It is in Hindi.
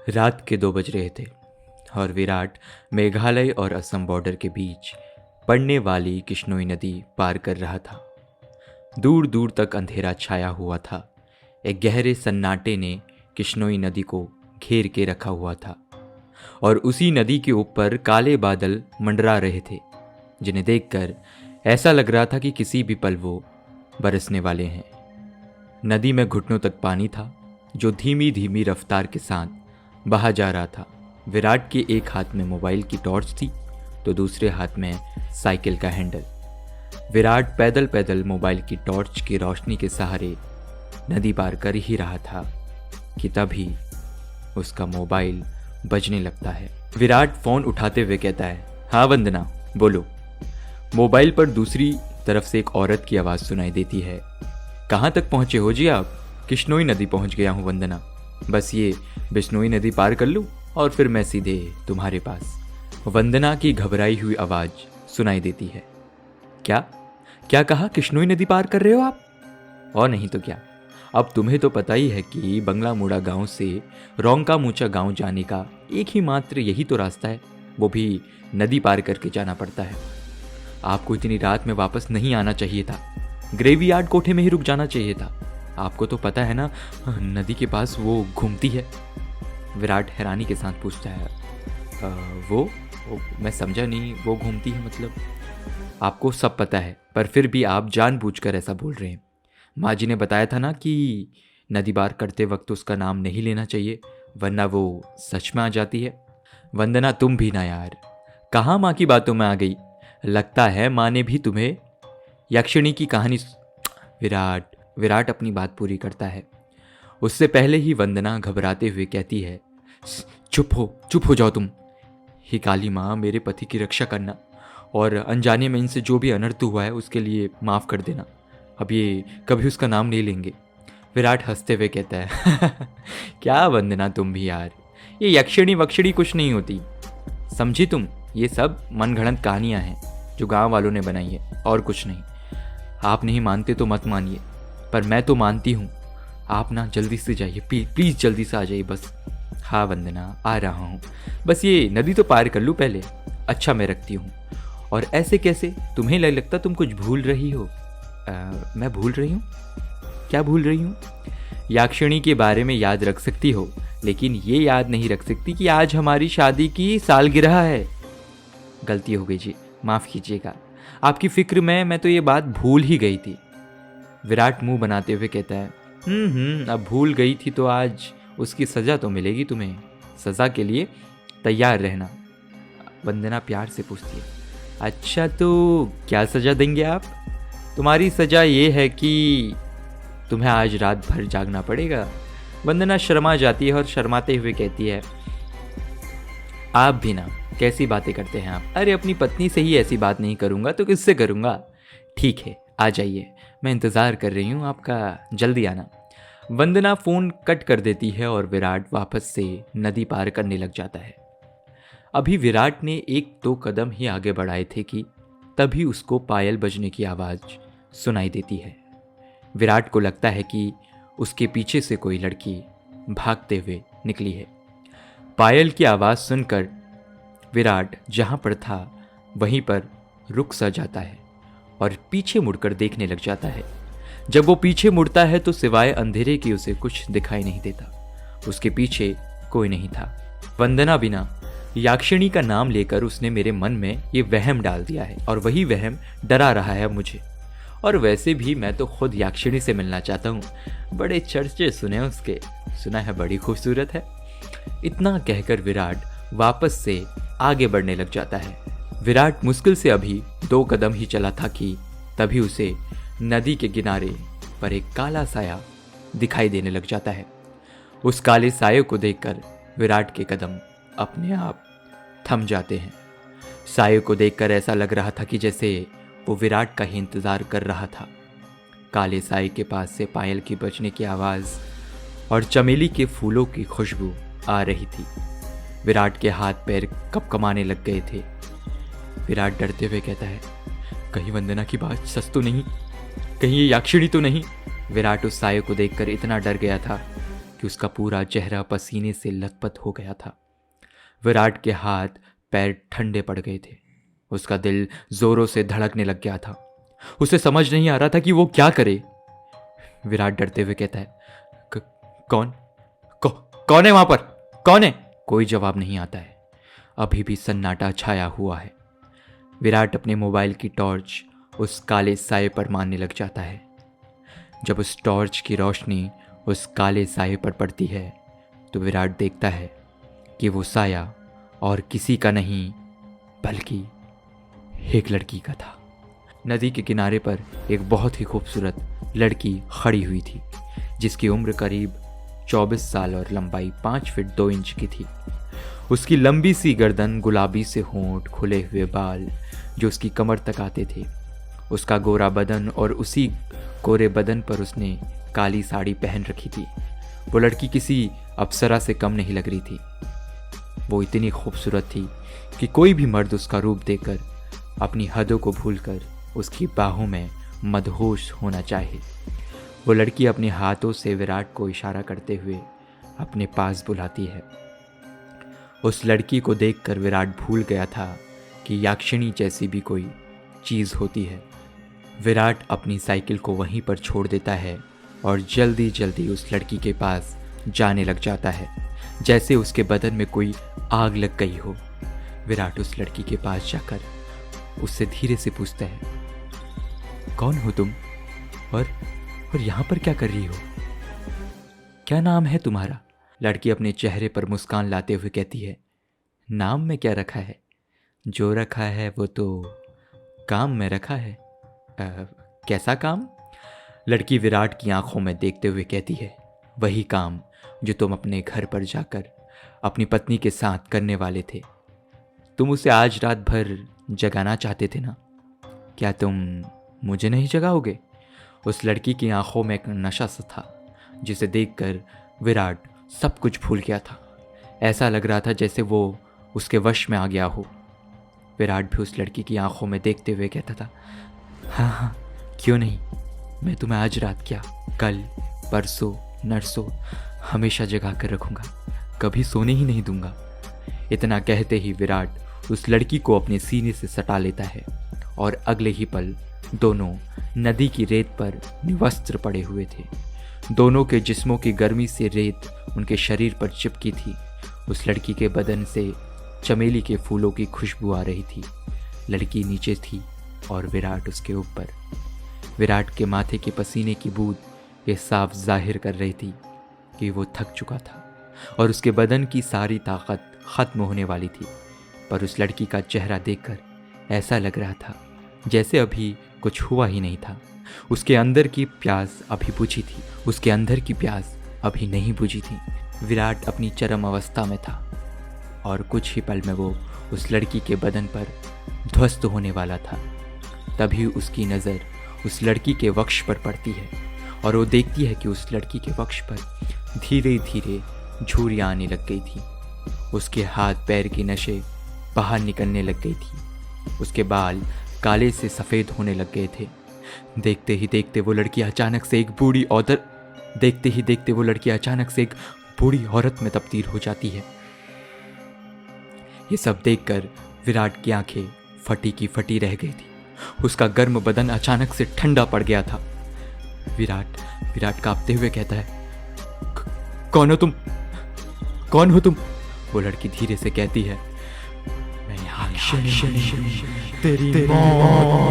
रात के 2 बज रहे थे और विराट मेघालय और असम बॉर्डर के बीच पड़ने वाली किश्नोई नदी पार कर रहा था। दूर दूर तक अंधेरा छाया हुआ था। एक गहरे सन्नाटे ने किश्नोई नदी को घेर के रखा हुआ था और उसी नदी के ऊपर काले बादल मंडरा रहे थे, जिन्हें देखकर ऐसा लग रहा था कि किसी भी पल वो बरसने वाले हैं। नदी में घुटनों तक पानी था, जो धीमी धीमी रफ्तार के साथ बहा जा रहा था। विराट के एक हाथ में मोबाइल की टॉर्च थी तो दूसरे हाथ में साइकिल का हैंडल। विराट पैदल पैदल मोबाइल की टॉर्च की रोशनी के सहारे नदी पार कर ही रहा था कि तभी उसका मोबाइल बजने लगता है। विराट फोन उठाते हुए कहता है, हाँ वंदना, बोलो। मोबाइल पर दूसरी तरफ से एक औरत की आवाज़ सुनाई देती है। कहाँ तक पहुँचे हो जी आप? किश्नोई नदी पहुँच गया हूँ वंदना। बस ये बिश्नोई नदी पार कर लूँ और फिर मैं सीधे तुम्हारे पास। वंदना की घबराई हुई आवाज़ सुनाई देती है। क्या क्या कहा? किश्नोई नदी पार कर रहे हो आप? और नहीं तो क्या। अब तुम्हें तो पता ही है कि बंगला मुड़ा गांव से रोंका मूचा गांव जाने का एक ही मात्र यही तो रास्ता है, वो भी नदी पार करके जाना पड़ता है। आपको इतनी रात में वापस नहीं आना चाहिए था, ग्रेवयार्ड कोठे में ही रुक जाना चाहिए था। आपको तो पता है ना, नदी के पास वो घूमती है। विराट हैरानी के साथ पूछता है, वो मैं समझा नहीं, वो घूमती है मतलब? आपको सब पता है, पर फिर भी आप जानबूझकर ऐसा बोल रहे हैं। माँ जी ने बताया था ना कि नदी पार करते वक्त उसका नाम नहीं लेना चाहिए, वरना वो सच में आ जाती है। वंदना, तुम भी ना यार, कहाँ माँ की बातों में आ गई। लगता है माँ ने भी तुम्हें यक्षिणी की कहानी। विराट अपनी बात पूरी करता है। उससे पहले ही वंदना घबराते हुए कहती है, चुप हो जाओ तुम। हे काली माँ, मेरे पति की रक्षा करना और अनजाने में इनसे जो भी अनर्थ हुआ है उसके लिए माफ़ कर देना। अब ये कभी उसका नाम नहीं लेंगे। विराट हंसते हुए कहता है, क्या वंदना तुम भी यार, ये यक्षिणी वक्षिणी कुछ नहीं होती, समझी तुम? ये सब मनगढ़ंत कहानियाँ हैं जो गांव वालों ने बनाई है, और कुछ नहीं। आप नहीं मानते तो मत मानिए, पर मैं तो मानती हूँ। आप ना जल्दी से जाइए, प्लीज़ जल्दी से आ जाइए बस। हाँ वंदना, आ रहा हूँ, बस ये नदी तो पार कर लूँ पहले। अच्छा, मैं रखती हूँ। और ऐसे कैसे? तुम्हें लगता तुम कुछ भूल रही हो। मैं भूल रही हूँ? क्या भूल रही हूँ? याक्षिणी के बारे में याद रख सकती हो, लेकिन ये याद नहीं रख सकती कि आज हमारी शादी की सालगिरह है। गलती हो गई जी, माफ़ कीजिएगा। आपकी फिक्र में मैं तो ये बात भूल ही गई थी। विराट मुंह बनाते हुए कहता है, अब भूल गई थी तो आज उसकी सज़ा तो मिलेगी तुम्हें। सज़ा के लिए तैयार रहना। वंदना प्यार से पूछती है, अच्छा तो क्या सज़ा देंगे आप? तुम्हारी सज़ा ये है कि तुम्हें आज रात भर जागना पड़ेगा। वंदना शर्मा जाती है और शर्माते हुए कहती है, आप भी ना, कैसी बातें करते हैं आप? अरे अपनी पत्नी से ही ऐसी बात नहीं करूँगा तो किससे करूँगा? ठीक है, आ जाइए, मैं इंतज़ार कर रही हूँ आपका, जल्दी आना। वंदना फ़ोन कट कर देती है और विराट वापस से नदी पार करने लग जाता है। अभी विराट ने 1-2 कदम ही आगे बढ़ाए थे कि तभी उसको पायल बजने की आवाज़ सुनाई देती है। विराट को लगता है कि उसके पीछे से कोई लड़की भागते हुए निकली है। पायल की आवाज़ सुनकर विराट जहाँ पर था वहीं पर रुक सा जाता है और पीछे मुड़कर देखने लग जाता है। जब वो पीछे मुड़ता है तो सिवाय अंधेरे की उसे कुछ दिखाई नहीं देता। उसके पीछे कोई नहीं था। वंदना बिना याक्षिणी का नाम लेकर उसने मेरे मन में ये वहम डाल दिया है और वही वहम डरा रहा है मुझे। और वैसे भी मैं तो खुद याक्षिणी से मिलना चाहता हूँ, बड़े चर्चे सुने उसके, सुना है बड़ी खूबसूरत है। इतना कहकर विराट वापस से आगे बढ़ने लग जाता है। विराट मुश्किल से अभी 2 कदम ही चला था कि तभी उसे नदी के किनारे पर एक काला साया दिखाई देने लग जाता है। उस काले साये को देखकर विराट के कदम अपने आप थम जाते हैं। साये को देखकर ऐसा लग रहा था कि जैसे वो विराट का ही इंतज़ार कर रहा था। काले साये के पास से पायल की बजने की आवाज़ और चमेली के फूलों की खुशबू आ रही थी। विराट के हाथ पैर कपकमाने लग गए थे। विराट डरते हुए कहता है, कहीं वंदना की बात सच तो नहीं, कहीं ये याक्षिणी तो नहीं। विराट उस साये को देखकर इतना डर गया था कि उसका पूरा चेहरा पसीने से लथपथ हो गया था। विराट के हाथ पैर ठंडे पड़ गए थे। उसका दिल जोरों से धड़कने लग गया था। उसे समझ नहीं आ रहा था कि वो क्या करे। विराट डरते हुए कहता है, कौन कौन है वहां पर? कौन है? कोई जवाब नहीं आता है। अभी भी सन्नाटा छाया हुआ है। विराट अपने मोबाइल की टॉर्च उस काले साए पर मारने लग जाता है। जब उस टॉर्च की रोशनी उस काले साए पर पड़ती है तो विराट देखता है कि वो साया और किसी का नहीं बल्कि एक लड़की का था। नदी के किनारे पर एक बहुत ही खूबसूरत लड़की खड़ी हुई थी, जिसकी उम्र करीब 24 साल और लंबाई 5 फीट 2 इंच की थी। उसकी लंबी सी गर्दन, गुलाबी से होंठ, खुले हुए बाल जो उसकी कमर तक आते थे, उसका गोरा बदन और उसी गोरे बदन पर उसने काली साड़ी पहन रखी थी। वो लड़की किसी अप्सरा से कम नहीं लग रही थी। वो इतनी खूबसूरत थी कि कोई भी मर्द उसका रूप देखकर अपनी हदों को भूलकर उसकी बाहों में मदहोश होना चाहे। वो लड़की अपने हाथों से विराट को इशारा करते हुए अपने पास बुलाती है। उस लड़की को देखकर विराट भूल गया था कि याक्षिणी जैसी भी कोई चीज़ होती है। विराट अपनी साइकिल को वहीं पर छोड़ देता है और जल्दी जल्दी उस लड़की के पास जाने लग जाता है, जैसे उसके बदन में कोई आग लग गई हो। विराट उस लड़की के पास जाकर उससे धीरे से पूछता है, कौन हो तुम और यहाँ पर क्या कर रही हो? क्या नाम है तुम्हारा? लड़की अपने चेहरे पर मुस्कान लाते हुए कहती है, नाम में क्या रखा है? जो रखा है वो तो काम में रखा है। कैसा काम? लड़की विराट की आंखों में देखते हुए कहती है, वही काम जो तुम अपने घर पर जाकर अपनी पत्नी के साथ करने वाले थे। तुम उसे आज रात भर जगाना चाहते थे ना? क्या तुम मुझे नहीं जगाओगे? उस लड़की की आंखों में एक नशा सा था जिसे देखकर विराट सब कुछ भूल गया था। ऐसा लग रहा था जैसे वो उसके वश में आ गया हो। विराट भी उस लड़की की आंखों में देखते हुए कहता था, हाँ हाँ क्यों नहीं, मैं तुम्हें आज रात क्या, कल, परसों, नरसों हमेशा जगा कर रखूँगा, कभी सोने ही नहीं दूंगा। इतना कहते ही विराट उस लड़की को अपने सीने से सटा लेता है और अगले ही पल दोनों नदी की रेत पर निवस्त्र पड़े हुए थे। दोनों के जिस्मों की गर्मी से रेत उनके शरीर पर चिपकी थी। उस लड़की के बदन से चमेली के फूलों की खुशबू आ रही थी। लड़की नीचे थी और विराट उसके ऊपर। विराट के माथे के पसीने की बूंद ये साफ जाहिर कर रही थी कि वो थक चुका था और उसके बदन की सारी ताकत खत्म होने वाली थी। पर उस लड़की का चेहरा देखकर ऐसा लग रहा था जैसे अभी कुछ हुआ ही नहीं था। उसके अंदर की प्यास अभी बुझी थी, उसके अंदर की प्यास अभी नहीं बुझी थी। विराट अपनी चरम अवस्था में था और कुछ ही पल में वो उस लड़की के बदन पर ध्वस्त होने वाला था। तभी उसकी नज़र उस लड़की के वक्ष पर पड़ती है और वो देखती है कि उस लड़की के वक्ष पर धीरे धीरे झुर्रियाँ आने लग गई थी। उसके हाथ पैर की नसें बाहर निकलने लग गई थी। उसके बाल काले से सफ़ेद होने लग गए थे। देखते ही देखते वो लड़की अचानक से एक बूढ़ी औरत में तब्दील हो जाती है। ये सब देखकर विराट की आंखें फटी की फटी रह गई थी। उसका गर्म बदन अचानक से ठंडा पड़ गया था। विराट कांपते हुए कहता है, कौन हो तुम? वो लड़की धीरे से कहती है, मैं याक्षिणी तेरी मौत